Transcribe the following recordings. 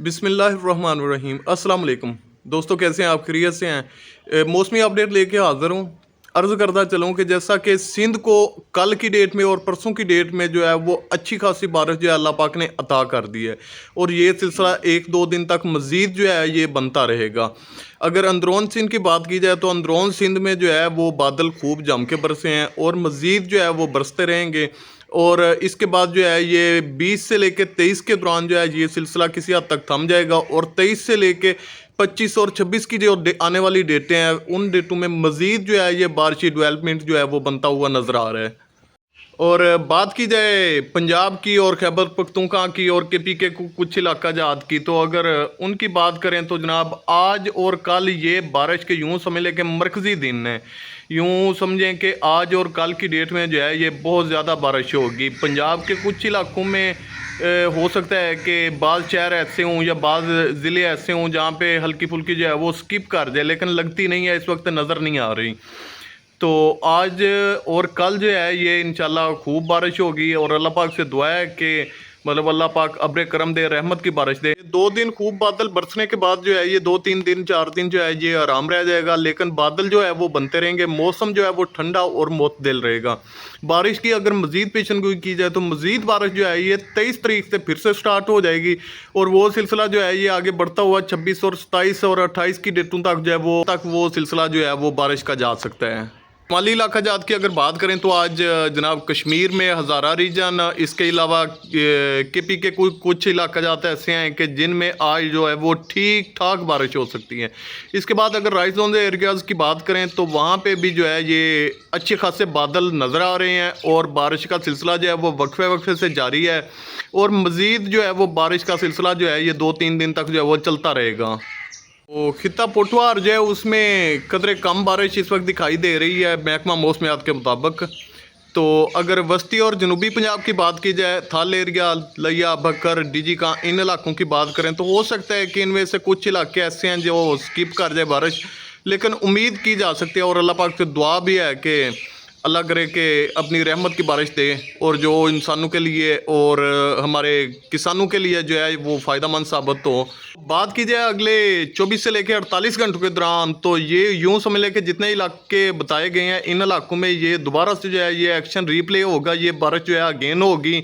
बिस्मिल्लाहिर्रहमानिर्रहीम। अस्सलाम वालेकुम दोस्तों, कैसे हैं आप? खैरियत से हैं? मौसमी अपडेट लेके हाज़िर हूँ। अर्ज़ करता चलूँ कि जैसा कि सिंध को कल की डेट में और परसों की डेट में जो है वो अच्छी खासी बारिश जो है अल्लाह पाक ने अता कर दी है, और ये सिलसिला एक दो दिन तक मज़ीद जो है ये बनता रहेगा। अगर अंदरून सिंध की बात की जाए तो अंदरून सिंध में जो है वो बादल खूब जम के बरसे हैं और मज़ीद जो है वो बरसते रहेंगे। और इसके बाद जो है ये 20 से लेके 23 के दौरान जो है ये सिलसिला किसी हद तक थम जाएगा, और 23 से लेके 25 और 26 की जो आने वाली डेटें हैं उन डेटों में मज़ीद जो है ये बारिशी डेवलपमेंट जो है वो बनता हुआ नज़र आ रहा है। और बात की जाए पंजाब की और खैबर पख्तूनख्वा की और केपी के कुछ इलाका जात की, तो अगर उनकी बात करें तो जनाब आज और कल ये बारिश के यूँ समझ लें कि मरकज़ी दिन है। यूँ समझें कि आज और कल की डेट में जो है ये बहुत ज़्यादा बारिश होगी। पंजाब के कुछ इलाकों में हो सकता है कि बाज़ शहर ऐसे हों या बाज़ ज़िले ऐसे हों जहाँ पे हल्की फुल्की जो है वो स्किप कर जाए, लेकिन लगती नहीं है, इस वक्त नज़र नहीं आ रही। तो आज और कल जो है ये इंशाल्लाह खूब बारिश होगी, और अल्लाह पाक से दुआ है कि मतलब अल्लाह पाक अब्र करम दे, रहमत की बारिश दे। 2 दिन खूब बादल बरसने के बाद जो है ये 2-3 दिन 4 दिन जो है ये आराम रह जाएगा, लेकिन बादल जो है वो बनते रहेंगे। मौसम जो है वो ठंडा और मुतदिल रहेगा। बारिश की अगर मज़ीद पेशनगोई की जाए तो मज़ीद बारिश जो है ये 23 तारीख से फिर से स्टार्ट हो जाएगी, और वो सिलसिला जो है ये आगे बढ़ता हुआ 26 और 27 और 28 की डेटों तक जो है वो सिलसिला जो है वो बारिश का जा सकता है। शुमाली इलाका जात की अगर बात करें तो आज जनाब कश्मीर में हज़ारा रीजन, इसके अलावा के पी के कुछ इलाका जात ऐसे हैं कि जिनमें आज जो है वो ठीक ठाक बारिश हो सकती है। इसके बाद अगर राइस जोन एरियाज़ की बात करें तो वहाँ पे भी जो है ये अच्छे खासे बादल नज़र आ रहे हैं, और बारिश का सिलसिला जो है वो वक्फे वक्फे से जारी है, और मज़ीद जो है वो बारिश का सिलसिला जो है ये 2-3 दिन तक जो है वो चलता रहेगा। तो खिता पोटवार जो है उसमें कदरे कम बारिश इस वक्त दिखाई दे रही है महकमा मौसमियात के मुताबिक। तो अगर वस्ती और जनूबी पंजाब की बात की जाए, थाल एरिया, लिया, बकर, डीजी का, इन इलाकों की बात करें तो हो सकता है कि इनमें से कुछ इलाके ऐसे हैं जो स्किप कर जाए बारिश, लेकिन उम्मीद की जा सकती है और अल्लाह पाक से दुआ भी है कि अल्लाह करे कि अपनी रहमत की बारिश दे, और जो इंसानों के लिए और हमारे किसानों के लिए जो है वो फ़ायदेमंद साबित हो। बात की जाए अगले 24 से लेकर 48 घंटों के दौरान, तो ये यूँ समझ लें कि जितने इलाके बताए गए हैं इन इलाकों में ये दोबारा से जो है ये एक्शन रीप्ले होगा, ये बारिश जो है अगेन होगी।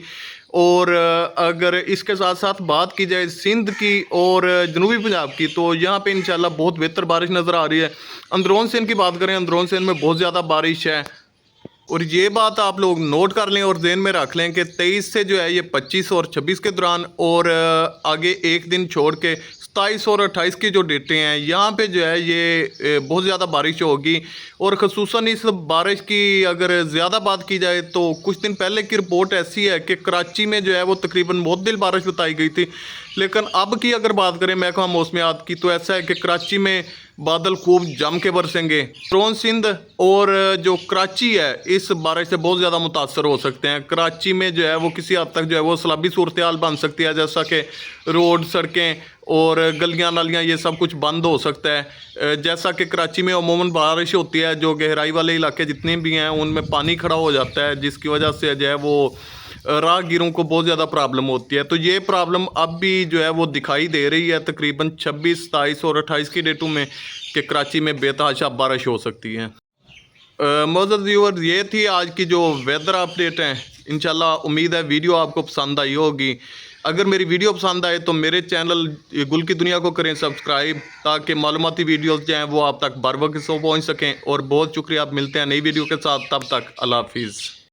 और अगर इसके साथ साथ बात की जाए सिंध की और जनूबी पंजाब की, तो यहाँ पे इंशाल्लाह बहुत बेहतर बारिश नज़र आ रही है। अंदरून सिंध की बात करें, अंदरून सिंध में बहुत ज़्यादा बारिश है, और ये बात आप लोग नोट कर लें और ज़हन में रख लें कि 23 से जो है ये 25 और 26 के दौरान, और आगे एक दिन छोड़ के 27 और 28 की जो डेटें हैं यहाँ पे जो है ये बहुत ज़्यादा बारिश होगी। और ख़ुसूसन इस बारिश की अगर ज़्यादा बात की जाए तो कुछ दिन पहले की रिपोर्ट ऐसी है कि कराची में जो है वो तकरीबन मुतदिल बारिश बताई गई थी, लेकिन अब की अगर बात करें महकमा मौसमियात की तो ऐसा है कि कराची में बादल खूब जम के बरसेंगे। अंदरून सिंध और जो कराची है इस बारिश से बहुत ज़्यादा मुतासर हो सकते हैं। कराची में जो है वो किसी हद तक जो है वो सैलाबी सूरत हाल बन सकती है, जैसा कि रोड, सड़कें और गलियां नालियां ये सब कुछ बंद हो सकता है। जैसा कि कराची में अमूमन बारिश होती है, जो गहराई वाले इलाके जितने भी हैं उनमें पानी खड़ा हो जाता है, जिसकी वजह से जो है वो राहगीरों को बहुत ज़्यादा प्रॉब्लम होती है। तो ये प्रॉब्लम अब भी जो है वो दिखाई दे रही है तकरीबन 26, 27 और 28 की डेटों में कि कराची में बेतहाशा बारिश हो सकती है। मौजूद व्यूअर्स, ये थी आज की जो वेदर अपडेट है। इंशाल्लाह उम्मीद है वीडियो आपको पसंद आई होगी। अगर मेरी वीडियो पसंद आए तो मेरे चैनल गुल की दुनिया को करें सब्सक्राइब, ताकि मालूमाती वीडियोस जो हैं वो आप तक बर वक्त पहुँच सकें। और बहुत शुक्रिया, आप मिलते हैं नई वीडियो के साथ, तब तक अल्लाह हाफिज़।